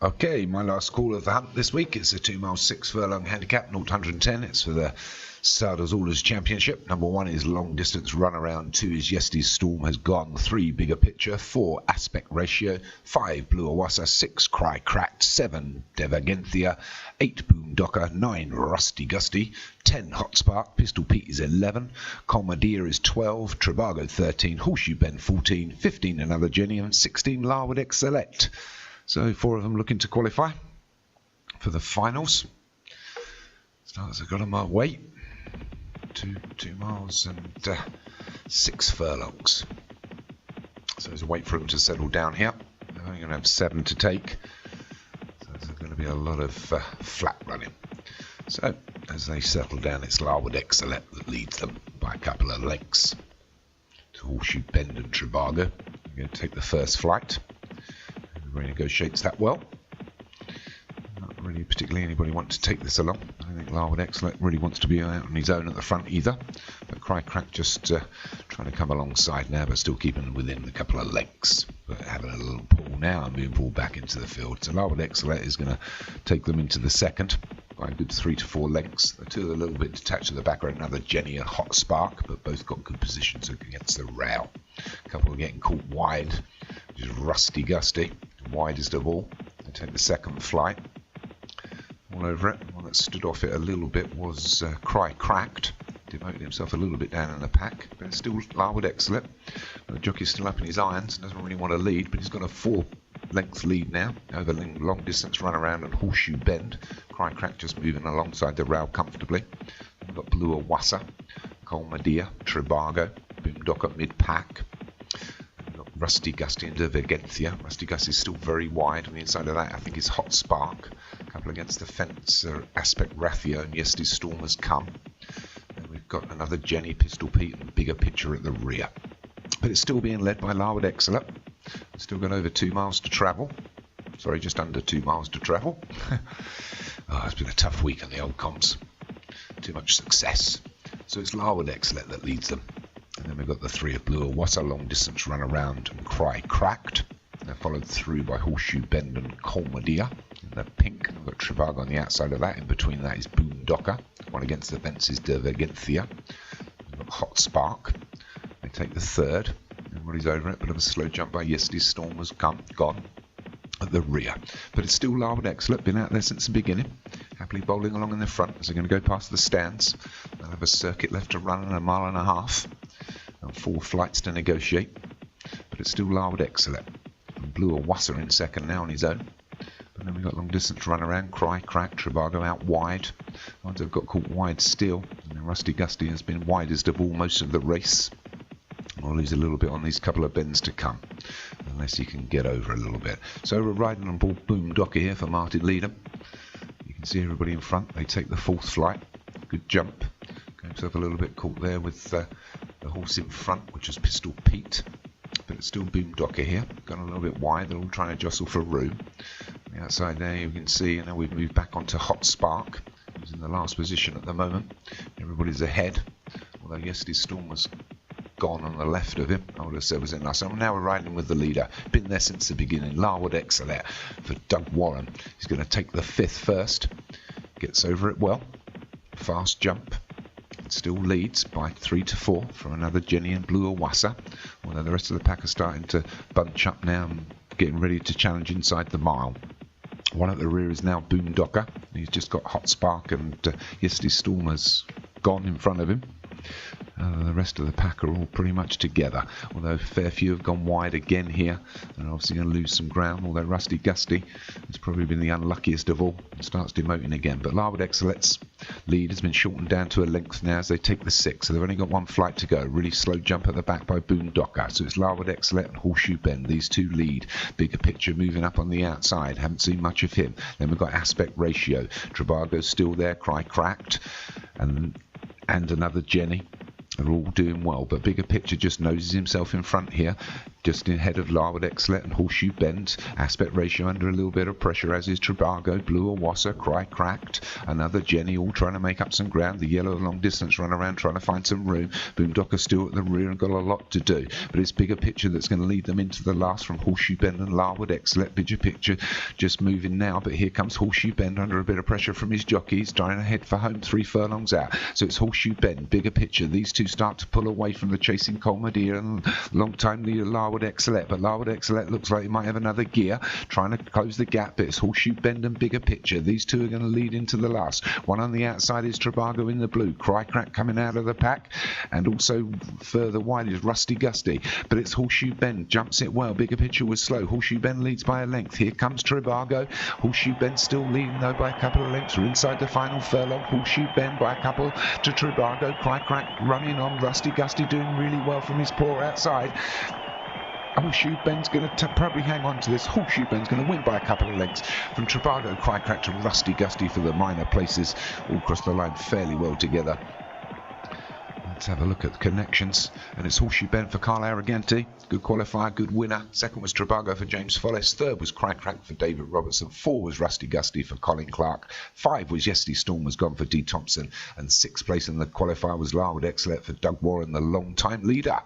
Okay, my last call of the hunt this week is a 2 mile 6 furlong handicap, 0 to 110. It's for the Saddles Orders Championship. Number 1 is Long Distance Run Around, 2 is Yesterday's Storm Has Gone, 3 Bigger Picture, 4 Aspect Ratio, 5 Blue Awassa, 6 Cry Cracked, 7 Devagenthia, 8 Boom Docker, 9 Rusty Gusty, 10 Hot Spark, Pistol Pete is 11, Colmadia is 12, Trivago 13, Horseshoe Bend 14, 15 Another Jenny, and 16 Larwood X Select. So 4 of them looking to qualify for the finals. Starters have got them away. 2 miles and 6 furlongs. So there's a wait for them to settle down here. They're only going to have 7 to take. So there's going to be a lot of flat running. So as they settle down, it's Larwood X Select that leads them by a couple of lengths to Horseshoe Bend and Trivago. They're going to take the first flight. Negotiates that well. Not really particularly anybody want to take this along. I don't think Larwood X Select really wants to be out on his own at the front either. But Cry Crack just trying to come alongside now, but still keeping within a couple of lengths. But having a little pull now and moving forward back into the field. So Larwood X Select is going to take them into the second by a good 3 to 4 lengths. The two are a little bit detached at the back are another Jenny and Hot Spark, but both got good positions against the rail. A couple are getting caught wide, which is Rusty Gusty. Widest of all. They take the second flight all over it. One that stood off it a little bit was Cry Cracked, demoted himself a little bit down in the pack, but it's still Larwood X Select. The jockey's still up in his irons, doesn't really want to lead, but he's got a 4 length lead now over Long Distance Run Around and Horseshoe Bend. Cry Crack just moving alongside the rail comfortably. We've got Blue Awassa, Colmadia, Trivago, Boom Docker mid pack. Rusty Gusty and Devagenthia. Rusty Gusty is still very wide on the inside of that. I think it's Hot Spark. A couple against the fence, Aspect Ratio, and Yesterday's Storm Has Come. And we've got another Jenny, Pistol Pete, and Bigger Picture at the rear. But it's still being led by Larwood X Select. Still got over 2 miles to travel. Sorry, just under 2 miles to travel. It's been a tough week on the old comms. Too much success. So it's Larwood X Select that leads them. And then we've got the 3 of Blue Awassa, Long Distance Run Around and Cry Cracked. They're followed through by Horseshoe Bend and Colmadia. In the pink, we've got Trivago on the outside of that. In between that is Boom Docker. One against the fence is Devagenthia. We've got Hot Spark. They take the third. Everybody's over it. Bit of a slow jump by Yesterday's Storm Has Gone at the rear. But it's still Larwood X Select. Been out there since the beginning. Happily bowling along in the front as they're going to go past the stands. They'll have a circuit left to run in 1.5 miles. And 4 flights to negotiate, but it's still Larwood X Select. And Blue Awassa in second now on his own. But then we've got Long Distance Run Around, Cry Crack, Trivago out wide. Ones that have got caught wide still. And then Rusty Gusty has been widest of all most of the race. We'll lose a little bit on these couple of bends to come, unless you can get over a little bit. So we're riding on board Boom Docker here for Martin Leadham. You can see everybody in front. They take the 4th flight. Good jump. Got himself a little bit caught there with the horse in front, which is Pistol Pete, but it's still Boom Docker here. Gone a little bit wide. They're all trying to jostle for room. On the outside there, you can see, and now we've moved back onto Hot Spark, who's in the last position at the moment. Everybody's ahead, although Yesterday's Storm was gone on the left of him. I would have said was in last. So now we're riding with the leader. Been there since the beginning. Larwood X Select for Doug Warren. He's going to take the 5th first. Gets over it well. Fast jump. Still leads by 3 to 4 from another Jenny and Blue Awassa, although the rest of the pack are starting to bunch up now and getting ready to challenge inside the mile. One at the rear is now Boom Docker. He's just got Hot Spark and Yesterday's Storm Has Gone in front of him. The rest of the pack are all pretty much together, although a fair few have gone wide again here and are obviously going to lose some ground, although Rusty Gusty has probably been the unluckiest of all and starts demoting again. But Larwood X Select's lead has been shortened down to a length now as they take the 6, so they've only got 1 flight to go. Really slow jump at the back by Boom Docker, so it's Larwood X Select and Horseshoe Bend. These 2 lead. Bigger Picture moving up on the outside, haven't seen much of him. Then we've got Aspect Ratio. Trivago's still there, Cry Cracked, and another Jenny. They're all doing well, but Bigger Picture just noses himself in front here. just ahead of Larwood Excellent and Horseshoe Bend. Aspect Ratio under a little bit of pressure, as is Tribago, Blue Awassa, Cry Cracked, another Jenny, all trying to make up some ground. The yellow long distance run around trying to find some room. Boondocker still at the rear and got a lot to do, but it's Bigger Picture that's going to lead them into the last from Horseshoe Bend and Larwood Excellent. Bigger Picture just moving now, but here comes Horseshoe Bend under a bit of pressure from his jockeys, trying to head for home 3 furlongs out. So it's Horseshoe Bend, Bigger Picture. These two start to pull away from the chasing Colmadeer and long time leader Larwood Excellent, but Larwood Excellent looks like he might have another gear, trying to close the gap. But it's Horseshoe Bend and Bigger Picture. These two are going to lead into the last. One on the outside is Tribago in the blue, Cry Crack coming out of the pack, and also further wide is Rusty Gusty, but it's Horseshoe Bend, jumps it well. Bigger Picture was slow. Horseshoe Bend leads by a length. Here comes Tribago. Horseshoe Bend still leading though by a couple of lengths. We're inside the final furlong. Horseshoe Bend by a couple to Tribago. Cry Crack running on. Rusty Gusty doing really well from his paw outside. Horseshoe Bend's going to probably hang on to this. Horseshoe Bend's going to win by a couple of lengths from Tribago, Cry Crack to Rusty Gusty for the minor places, all across the line fairly well together. Let's have a look at the connections, and it's Horseshoe Bend for Carl Arroganti, good qualifier, good winner. Second was Tribago for James Follis. Third was Cry Crack for David Robertson. 4 was Rusty Gusty for Colin Clark. 5 was Yesterday Storm was gone for D Thompson, and 6th place in the qualifier was Larwood Excellent for Doug Warren, the long time leader.